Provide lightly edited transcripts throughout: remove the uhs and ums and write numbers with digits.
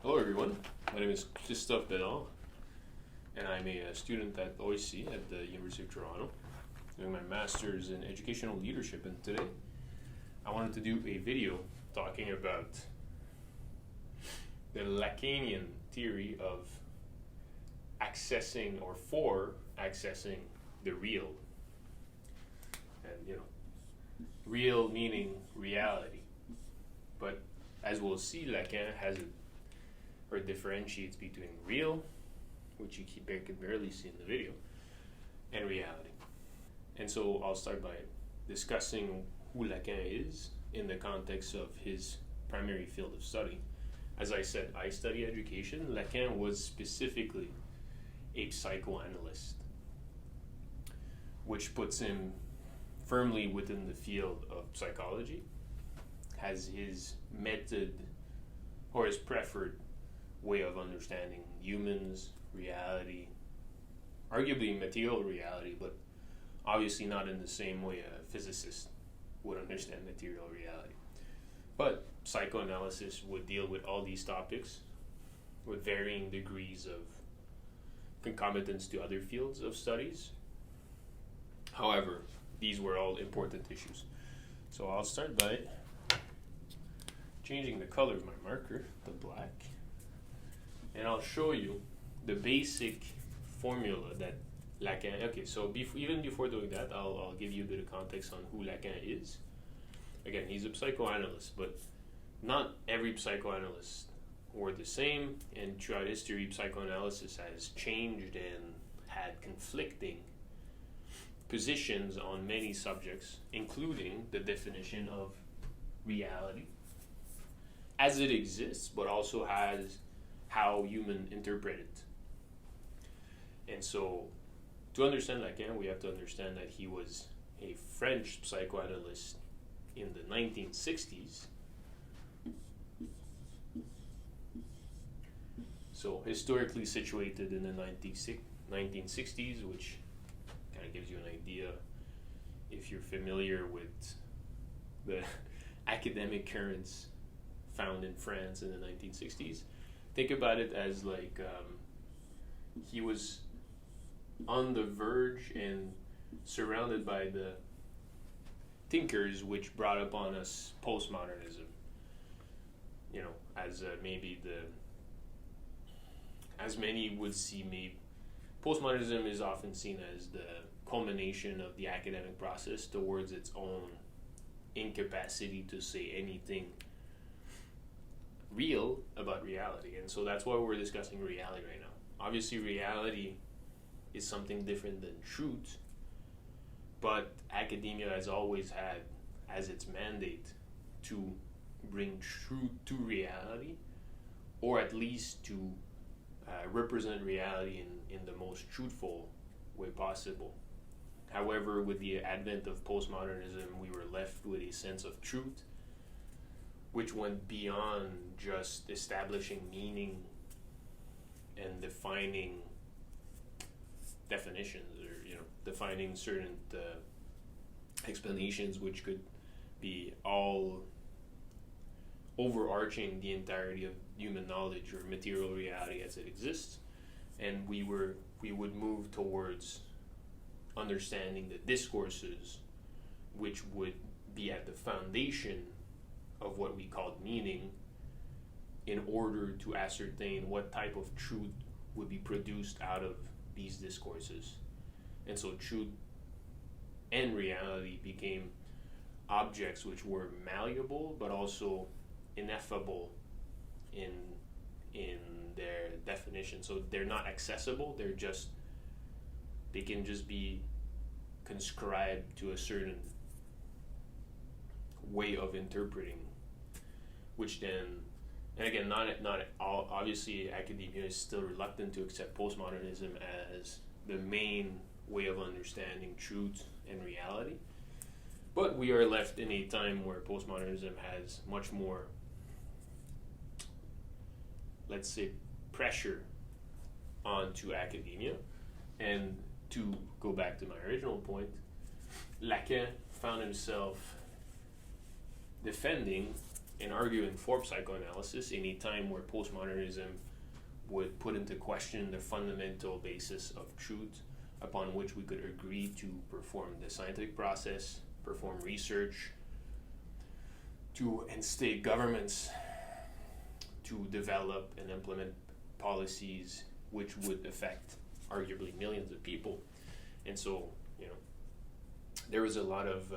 Hello everyone, my name is Kristophe Bédard and I'm a student at OIC at the University of Toronto doing my Master's in Educational Leadership, and today I wanted to do a video talking about the Lacanian theory of accessing or for accessing the real. And real meaning reality. But as we'll see, Lacan has or differentiates between real, which you can barely see in the video, and reality. And so I'll start by discussing who Lacan is in the context of his primary field of study. As I said, I study education. Lacan was specifically a psychoanalyst, which puts him firmly within the field of psychology, has his method or his preferred way of understanding humans, reality, arguably material reality, but obviously not in the same way a physicist would understand material reality. But psychoanalysis would deal with all these topics with varying degrees of concomitance to other fields of studies. However, these were all important issues. So I'll start by changing the color of my marker to black, and I'll show you the basic formula that Lacan. Okay, so even before doing that, I'll give you a bit of context on who Lacan is. Again, he's a psychoanalyst, but not every psychoanalyst were the same, and throughout history, psychoanalysis has changed and had conflicting positions on many subjects, including the definition of reality as it exists, but also has how humans interpret it. And so, to understand Lacan, we have to understand that he was a French psychoanalyst in the 1960s. So, historically situated in the 1960s, which kind of gives you an idea if you're familiar with the academic currents found in France in the 1960s. Think about it as like he was on the verge and surrounded by the thinkers which brought upon us postmodernism. As as many would see, maybe postmodernism is often seen as the culmination of the academic process towards its own incapacity to say anything real about reality. And so that's why we're discussing reality right now. Obviously, reality is something different than truth, but academia has always had as its mandate to bring truth to reality, or at least to represent reality in the most truthful way possible. However, with the advent of postmodernism, we were left with a sense of truth which went beyond just establishing meaning and defining definitions, or defining certain explanations which could be all overarching the entirety of human knowledge or material reality as it exists. And we would move towards understanding the discourses which would be at the foundation of what we called meaning, in order to ascertain what type of truth would be produced out of these discourses. And so truth and reality became objects which were malleable but also ineffable in their definition. So they're not accessible, they can just be conscribed to a certain way of interpreting, which then, and again, not all, obviously academia is still reluctant to accept postmodernism as the main way of understanding truth and reality, but we are left in a time where postmodernism has much more, let's say, pressure onto academia. And to go back to my original point, Lacan found himself defending and arguing for psychoanalysis in a time where postmodernism would put into question the fundamental basis of truth upon which we could agree to perform the scientific process, perform research, to instate governments, to develop and implement policies which would affect arguably millions of people. And so, there was a lot of,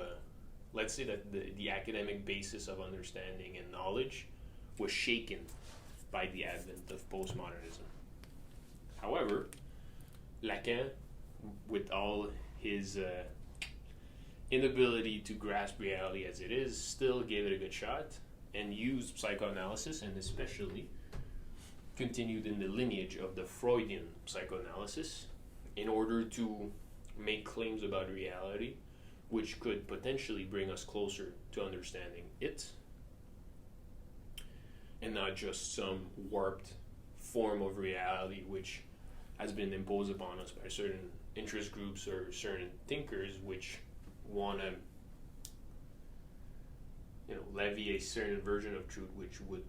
let's say that the academic basis of understanding and knowledge was shaken by the advent of postmodernism. However, Lacan, with all his inability to grasp reality as it is, still gave it a good shot and used psychoanalysis, and especially continued in the lineage of the Freudian psychoanalysis in order to make claims about reality which could potentially bring us closer to understanding it, and not just some warped form of reality which has been imposed upon us by certain interest groups or certain thinkers which want to levy a certain version of truth which would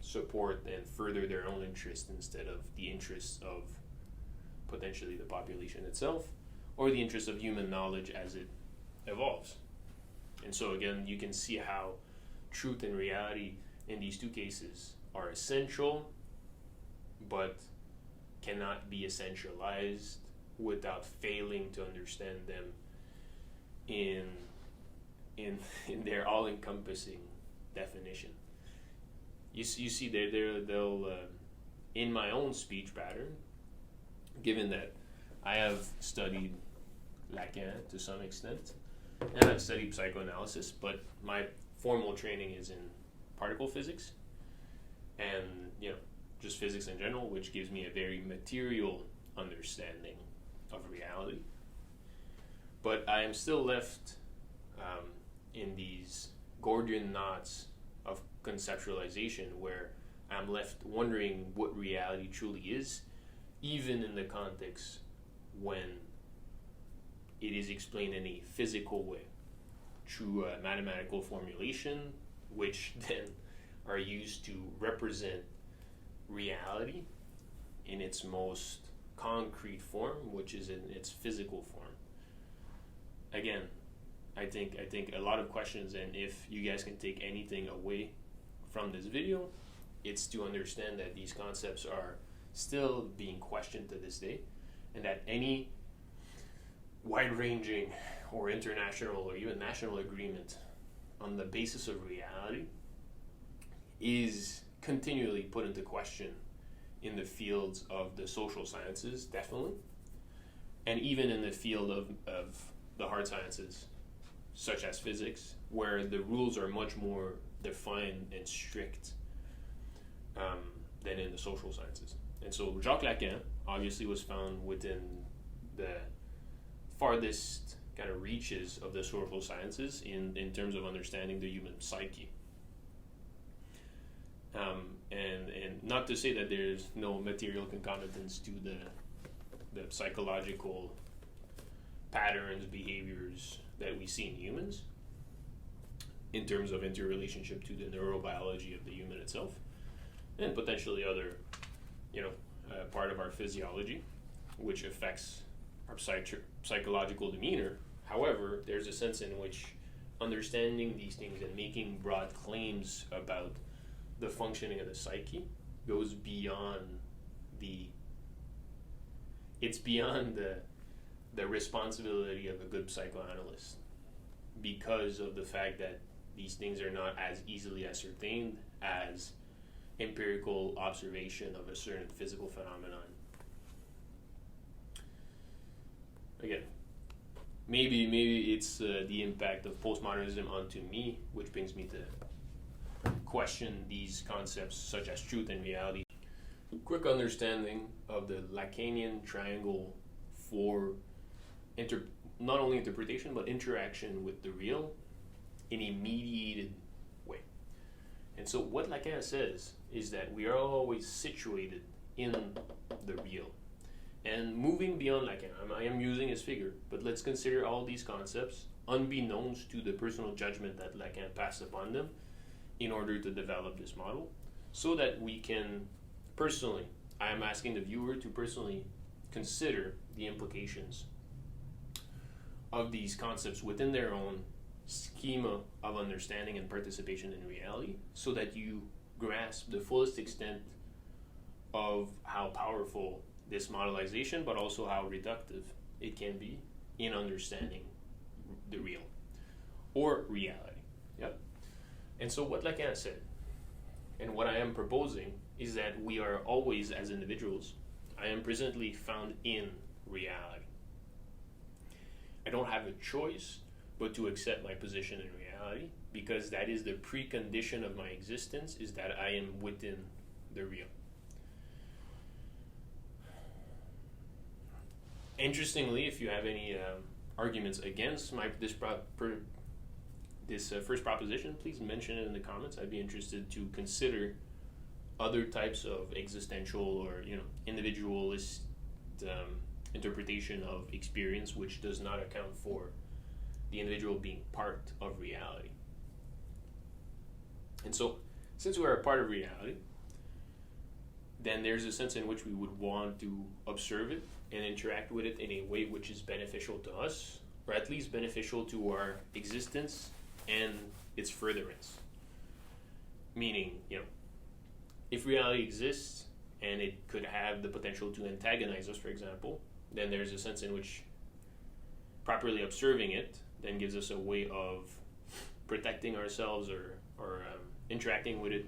support and further their own interest instead of the interests of potentially the population itself or the interests of human knowledge as it evolves. And so again, you can see how truth and reality in these two cases are essential but cannot be essentialized without failing to understand them in their all-encompassing definition. You see, they'll in my own speech pattern, given that I have studied Lacan to some extent, and I've studied psychoanalysis, but my formal training is in particle physics and just physics in general, which gives me a very material understanding of reality. But I am still left in these Gordian knots of conceptualization where I'm left wondering what reality truly is, even in the context when it is explained in a physical way through a mathematical formulation, which then are used to represent reality in its most concrete form, which is in its physical form. Again, I think a lot of questions, and if you guys can take anything away from this video, it's to understand that these concepts are still being questioned to this day, and that any wide-ranging or international or even national agreement on the basis of reality is continually put into question in the fields of the social sciences, definitely, and even in the field of the hard sciences, such as physics, where the rules are much more defined and strict than in the social sciences. And so Jacques Lacan obviously was found within the farthest kind of reaches of the social sciences in terms of understanding the human psyche. And not to say that there's no material concomitants to the psychological patterns, behaviors that we see in humans in terms of interrelationship to the neurobiology of the human itself, and potentially other, part of our physiology, which affects our psychological demeanor. However, there's a sense in which understanding these things and making broad claims about the functioning of the psyche goes beyond the responsibility of a good psychoanalyst, because of the fact that these things are not as easily ascertained as empirical observation of a certain physical phenomenon. Again, maybe it's the impact of postmodernism onto me, which brings me to question these concepts such as truth and reality. Quick understanding of the Lacanian triangle for not only interpretation but interaction with the real in a mediated way. And so what Lacan says is that we are always situated in the real. And moving beyond Lacan, I am using his figure, but let's consider all these concepts unbeknownst to the personal judgment that Lacan passed upon them in order to develop this model, so that we can personally, I am asking the viewer to personally consider the implications of these concepts within their own schema of understanding and participation in reality, so that you grasp the fullest extent of how powerful this modelization, but also how reductive it can be in understanding the real or reality. Yep. And so what Lacan said, and what I am proposing, is that we are always, as individuals, I am presently found in reality. I don't have a choice but to accept my position in reality, because that is the precondition of my existence, is that I am within the real. Interestingly, if you have any arguments against this first proposition, please mention it in the comments. I'd be interested to consider other types of existential or individualist interpretation of experience, which does not account for the individual being part of reality. And so, since we are a part of reality, then there's a sense in which we would want to observe it and interact with it in a way which is beneficial to us, or at least beneficial to our existence and its furtherance. Meaning, if reality exists and it could have the potential to antagonize us, for example, then there's a sense in which properly observing it then gives us a way of protecting ourselves or interacting with it,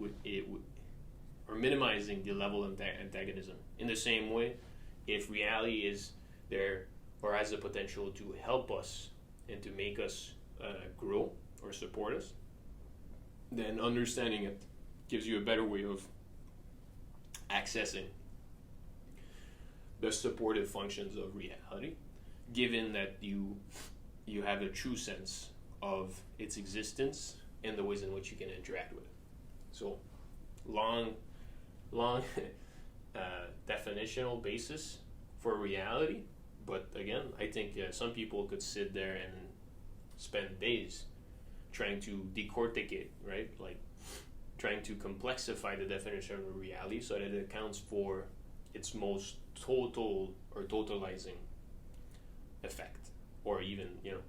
or minimizing the level of antagonism. In the same way, if reality is there or has the potential to help us and to make us grow or support us, then understanding it gives you a better way of accessing the supportive functions of reality, given that you have a true sense of its existence and the ways in which you can interact with it. So, long definitional basis for reality, but again, I think some people could sit there and spend days trying to decorticate, right? Like trying to complexify the definition of reality so that it accounts for its most total or totalizing effect, or even,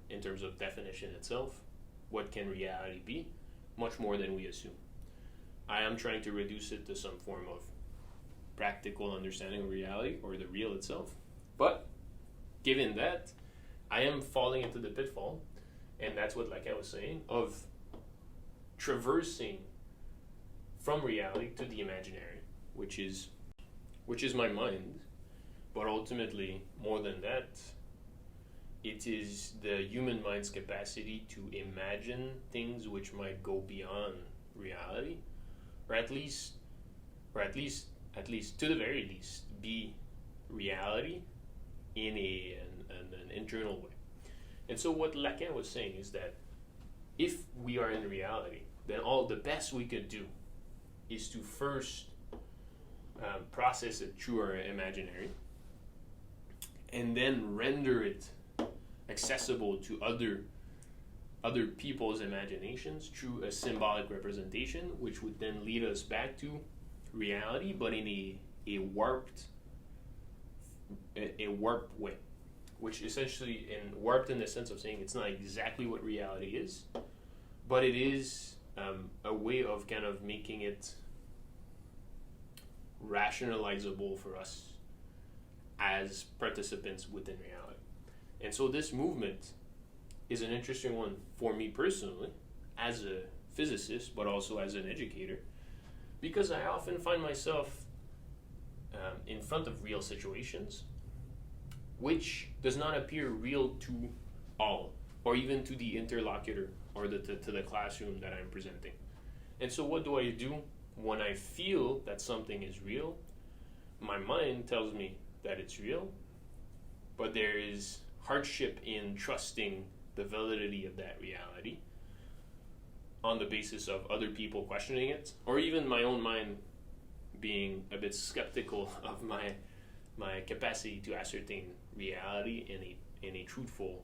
in terms of definition itself, what can reality be? Much more than we assume. I am trying to reduce it to some form of practical understanding of reality, or the real itself. But given that, I am falling into the pitfall, and that's what Lacan was saying, of traversing from reality to the imaginary, which is my mind, but ultimately, more than that, it is the human mind's capacity to imagine things which might go beyond reality, or at least to the very least, be reality in an internal way. And so what Lacan was saying is that if we are in reality, then all the best we could do is to first process it through our imaginary, and then render it accessible to other people's imaginations through a symbolic representation, which would then lead us back to reality, but in a warped way, which essentially warped in the sense of saying it's not exactly what reality is, but it is a way of kind of making it rationalizable for us as participants within reality. And so this movement is an interesting one for me personally, as a physicist, but also as an educator, because I often find myself in front of real situations which does not appear real to all, or even to the interlocutor or to the classroom that I'm presenting. And so what do I do when I feel that something is real? My mind tells me that it's real, but there is hardship in trusting the validity of that reality on the basis of other people questioning it, or even my own mind being a bit skeptical of my capacity to ascertain reality in a truthful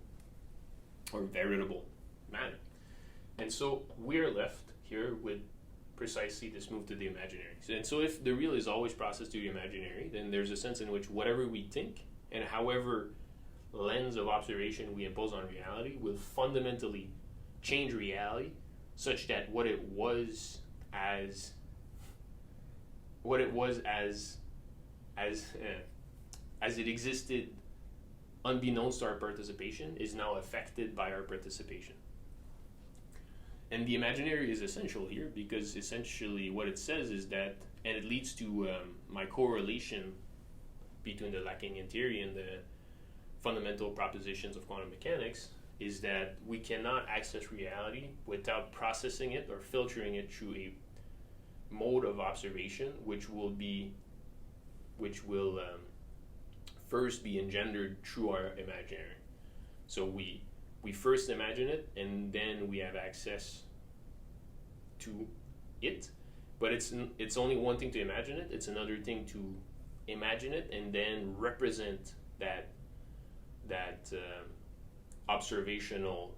or veritable matter. And so we're left here with precisely this move to the imaginary. And so if the real is always processed through the imaginary, then there's a sense in which whatever we think and however lens of observation we impose on reality will fundamentally change reality such that what it was as it existed unbeknownst to our participation is now affected by our participation. And the imaginary is essential here because essentially what it says is that, and it leads to my correlation between the Lacanian theory and the fundamental propositions of quantum mechanics, is that we cannot access reality without processing it or filtering it through a mode of observation which will first be engendered through our imaginary. So we first imagine it and then we have access to it, but it's only one thing to imagine it, it's another thing to imagine it and then represent that observational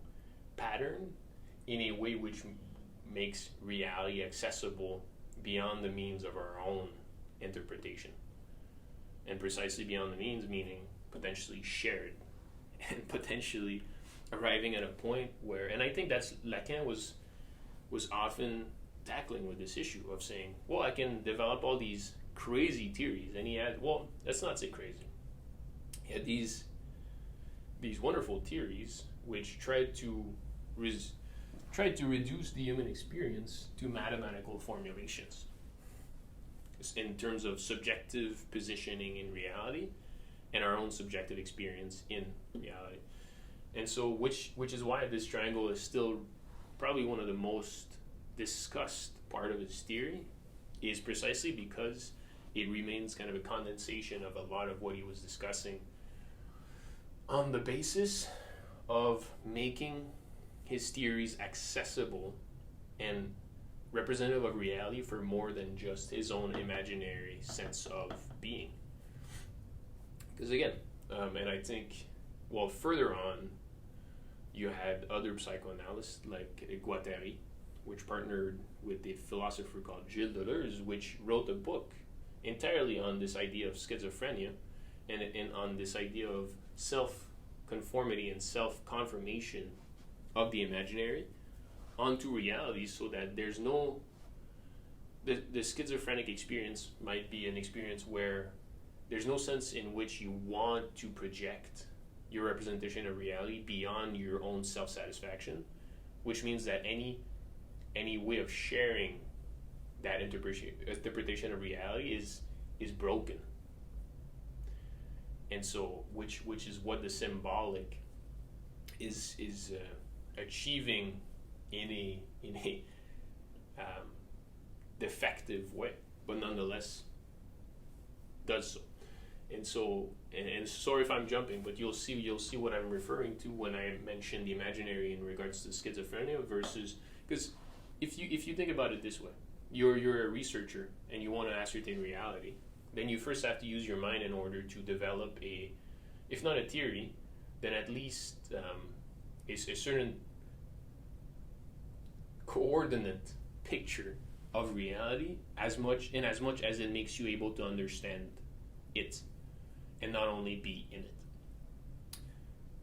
pattern in a way which makes reality accessible beyond the means of our own interpretation. And precisely beyond the means meaning potentially shared and potentially arriving at a point where, and I think that's Lacan was often tackling with this issue of saying, well, I can develop all these crazy theories, and he had, well, let's not say crazy. He had these wonderful theories which tried to reduce the human experience to mathematical formulations in terms of subjective positioning in reality and our own subjective experience in reality. And so which is why this triangle is still probably one of the most discussed part of his theory, is precisely because it remains kind of a condensation of a lot of what he was discussing on the basis of making his theories accessible and representative of reality for more than just his own imaginary sense of being. Because again, and I think, well, further on, you had other psychoanalysts like Guattari, which partnered with a philosopher called Gilles Deleuze, which wrote a book entirely on this idea of schizophrenia and on this idea of self-conformity and self-confirmation of the imaginary onto reality, so that there's no, the schizophrenic experience might be an experience where there's no sense in which you want to project your representation of reality beyond your own self-satisfaction, which means that any way of sharing that interpretation of reality is broken. And so which is what the symbolic is achieving in a defective way, but nonetheless does so. And so, and sorry if I'm jumping, but you'll see what I'm referring to when I mention the imaginary in regards to schizophrenia versus, because if you think about it this way, you're a researcher and you want to ascertain reality, then you first have to use your mind in order to develop if not a theory, then at least a certain coordinate picture of reality, as much as it makes you able to understand it and not only be in it.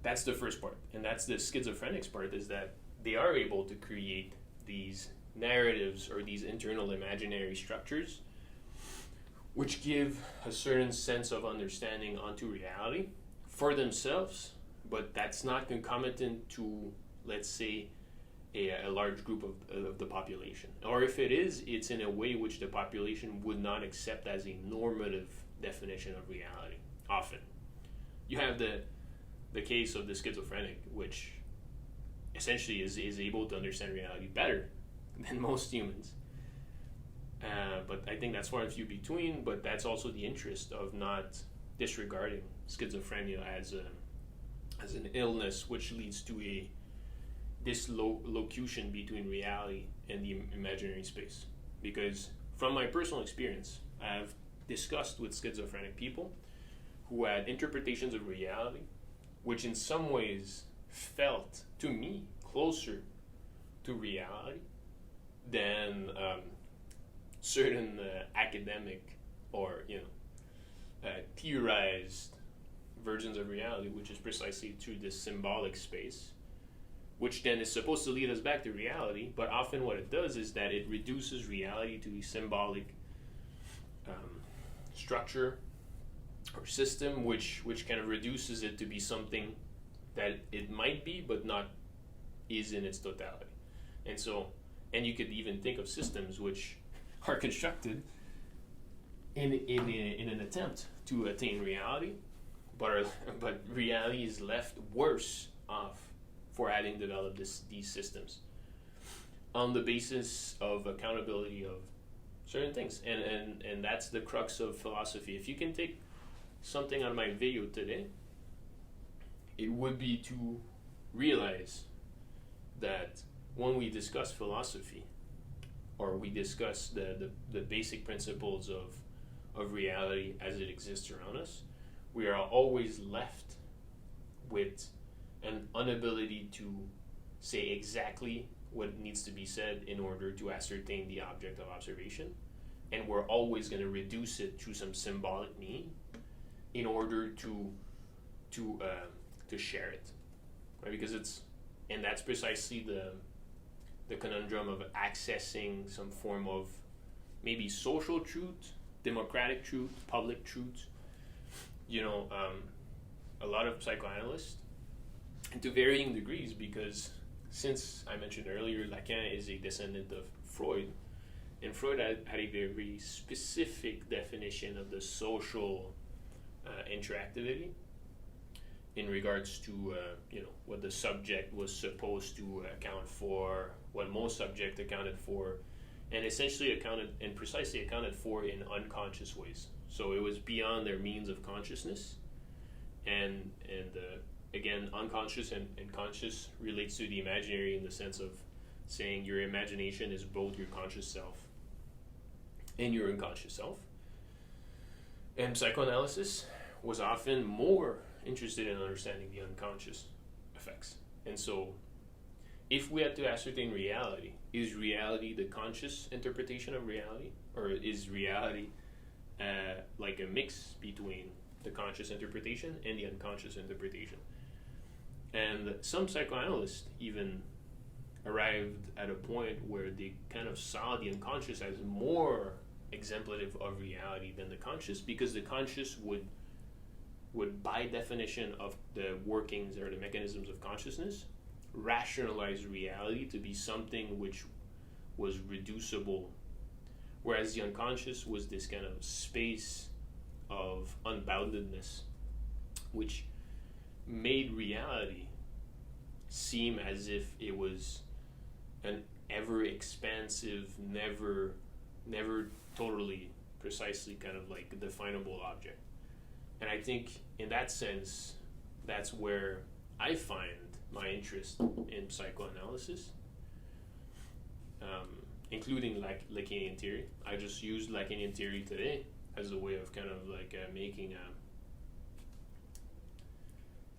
That's the first part, and that's the schizophrenic's part, is that they are able to create these narratives or these internal imaginary structures which give a certain sense of understanding onto reality for themselves, but that's not concomitant to, let's say, a large group of the population. Or if it is, it's in a way which the population would not accept as a normative definition of reality. Often. You have the case of the schizophrenic, which essentially is able to understand reality better than most humans. But I think that's far and few between, but that's also the interest of not disregarding schizophrenia as an illness which leads to a dislocution between reality and the imaginary space. Because from my personal experience, I've discussed with schizophrenic people who had interpretations of reality which in some ways felt to me closer to reality than certain academic or theorized versions of reality, which is precisely through this symbolic space, which then is supposed to lead us back to reality, but often what it does is that it reduces reality to a symbolic structure or system, which kind of reduces it to be something that it might be, but not is in its totality. And you could even think of systems which are constructed in an attempt to attain reality, but reality is left worse off for having developed these systems on the basis of accountability of certain things. And that's the crux of philosophy. If you can take something out of my video today, it would be to realize that when we discuss philosophy, or we discuss the basic principles of reality as it exists around us, we are always left with an inability to say exactly what needs to be said in order to ascertain the object of observation, and we're always going to reduce it to some symbolic meaning in order to share it, right? Because that's precisely the conundrum of accessing some form of maybe social truth, democratic truth, public truth. A lot of psychoanalysts, and to varying degrees, because since I mentioned earlier, Lacan is a descendant of Freud, and Freud had a very specific definition of the social interactivity in regards to what the subject was supposed to account for, what most subjects accounted for, and essentially precisely accounted for in unconscious ways. So it was beyond their means of consciousness, and again, unconscious and conscious relates to the imaginary in the sense of saying your imagination is both your conscious self and your unconscious self. And psychoanalysis was often more interested in understanding the unconscious effects. And so if we had to ascertain reality, is reality the conscious interpretation of reality, or is reality like a mix between the conscious interpretation and the unconscious interpretation? And some psychoanalysts even arrived at a point where they kind of saw the unconscious as more exemplative of reality than the conscious, because the conscious would by definition of the workings or the mechanisms of consciousness rationalize reality to be something which was reducible, whereas the unconscious was this kind of space of unboundedness which made reality seem as if it was an ever expansive, never totally precisely kind of like definable object. And I think in that sense, that's where I find my interest in psychoanalysis, including Lacanian theory. I just used Lacanian theory today as a way of kind of like making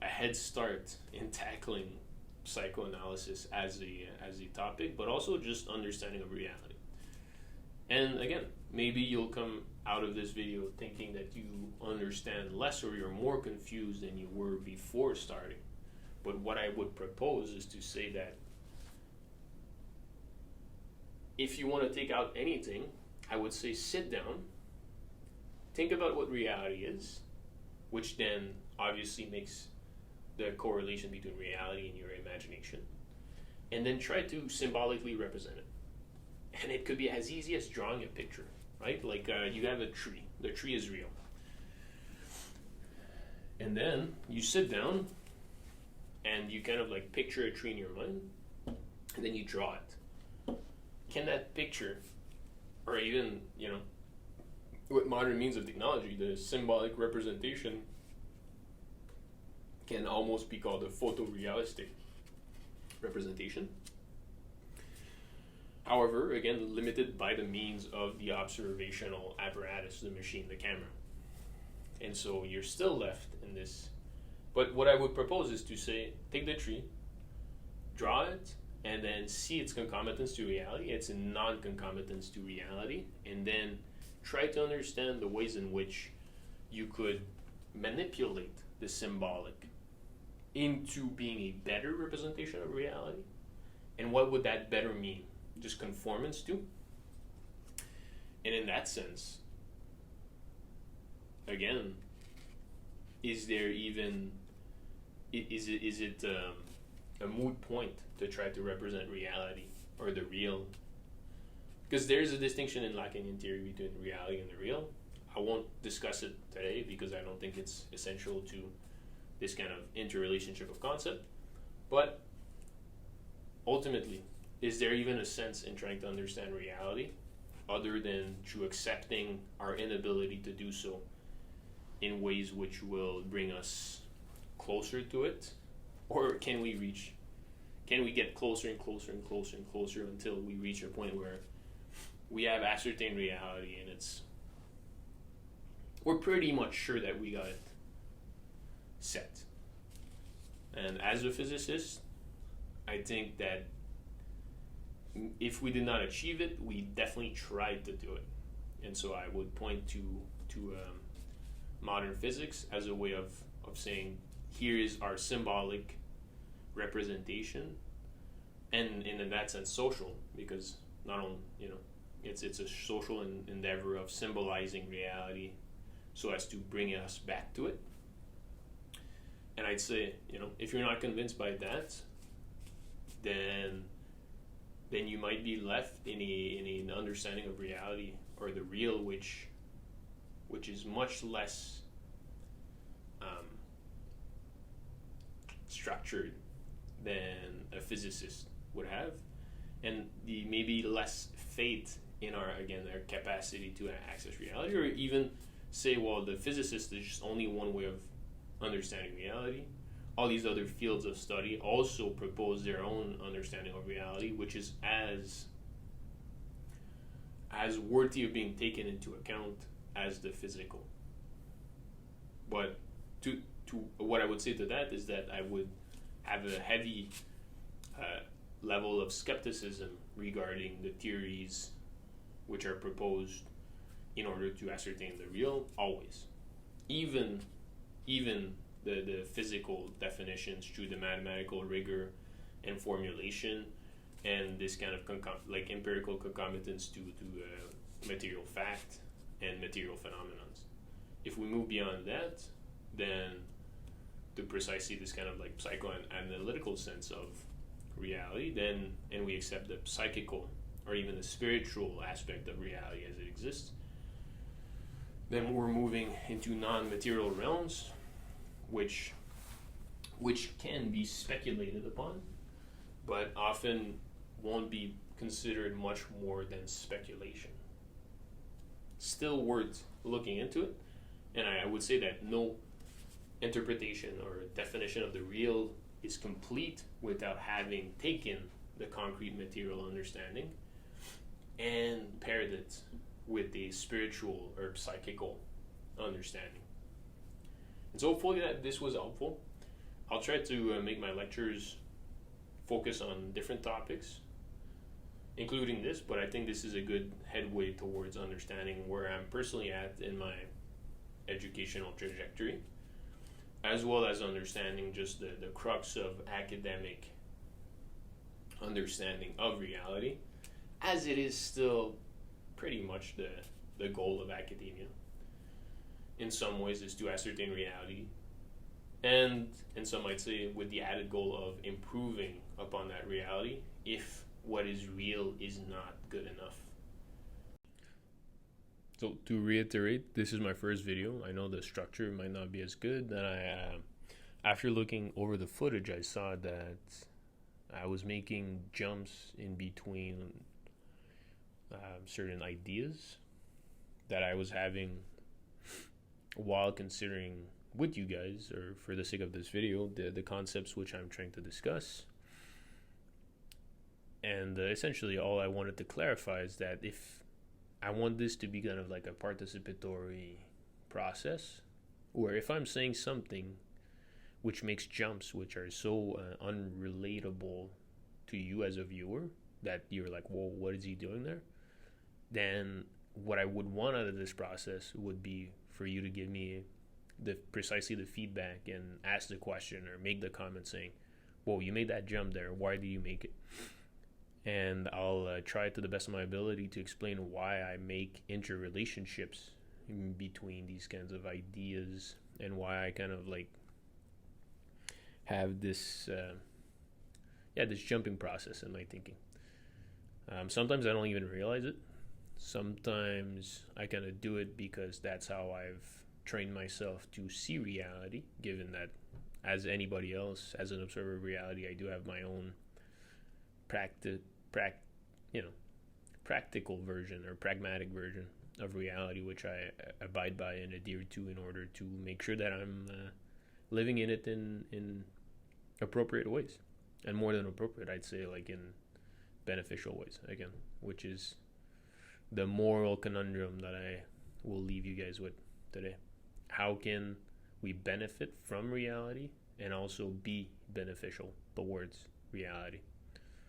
a head start in tackling psychoanalysis as a topic, but also just understanding of reality. And again, maybe you'll come out of this video thinking that you understand less, or you're more confused than you were before starting. But what I would propose is to say that if you want to take out anything, I would say sit down, think about what reality is, which then obviously makes the correlation between reality and your imagination, and then try to symbolically represent it. And it could be as easy as drawing a picture, right? Like you have a tree. The tree is real. And then you sit down and you kind of like picture a tree in your mind, and then you draw it. Can that picture, or even, with modern means of technology, the symbolic representation can almost be called a photorealistic representation. However, again, limited by the means of the observational apparatus, the machine, the camera. And so you're still left in this But what I would propose is to say, take the tree, draw it, and then see its concomitants to reality, its non-concomitants to reality, and then try to understand the ways in which you could manipulate the symbolic into being a better representation of reality. And what would that better mean? Just conformance to? And in that sense, again, is there even, is it a moot point to try to represent reality or the real? Because there's a distinction in Lacanian theory between reality and the real. I won't discuss it today because I don't think it's essential to this kind of interrelationship of concept. But ultimately, is there even a sense in trying to understand reality other than through accepting our inability to do so in ways which will bring us closer to it? Or can we get closer and closer and closer and closer until we reach a point where we have ascertained reality and we're pretty much sure that we got it set? And as a physicist, I think that if we did not achieve it, we definitely tried to do it. And so I would point to modern physics as a way of saying, here is our symbolic representation, and in that sense social, because not only, it's a social endeavor of symbolizing reality so as to bring us back to it. And I'd say, if you're not convinced by that, then you might be left in an understanding of reality or the real, which is much less structured than a physicist would have, and the maybe less faith in our capacity to access reality, or even say, well, the physicist is just only one way of understanding reality. All these other fields of study also propose their own understanding of reality, which is as worthy of being taken into account as the physical. But to what I would say to that is that I would have a heavy level of skepticism regarding the theories which are proposed in order to ascertain the real, always. Even the physical definitions through the mathematical rigor and formulation and this kind of empirical concomitance to material fact and material phenomena. If we move beyond that, then to precisely this kind of psychoanalytical sense of reality, and we accept the psychical or even the spiritual aspect of reality as it exists, then we're moving into non-material realms, which can be speculated upon, but often won't be considered much more than speculation. Still worth looking into it, and I would say that no interpretation or definition of the real is complete without having taken the concrete material understanding and paired it with the spiritual or psychical understanding. And so hopefully that this was helpful. I'll try to make my lectures focus on different topics, including this, but I think this is a good headway towards understanding where I'm personally at in my educational trajectory, as well as understanding just the crux of academic understanding of reality, as it is still pretty much the goal of academia. In some ways is to ascertain reality, and some might say with the added goal of improving upon that reality if what is real is not good enough. So to reiterate, this is my first video. I know the structure might not be as good. Then after looking over the footage, I saw that I was making jumps in between certain ideas that I was having while considering with you guys, or for the sake of this video, the concepts which I'm trying to discuss. And essentially all I wanted to clarify is that if I want this to be kind of like a participatory process, where if I'm saying something which makes jumps which are so unrelatable to you as a viewer that you're like, whoa, what is he doing there? Then what I would want out of this process would be for you to give me precisely the feedback and ask the question or make the comment saying, whoa, you made that jump there. Why do you make it? And I'll try to the best of my ability to explain why I make interrelationships in between these kinds of ideas and why I kind of like have this this jumping process in my thinking. Sometimes I don't even realize it. Sometimes I kind of do it because that's how I've trained myself to see reality, given that as anybody else, as an observer of reality, I do have my own practical version or pragmatic version of reality, which I abide by and adhere to in order to make sure that I'm living in it in appropriate ways. And more than appropriate, I'd say like in beneficial ways, again, which is the moral conundrum that I will leave you guys with today. How can we benefit from reality and also be beneficial towards reality?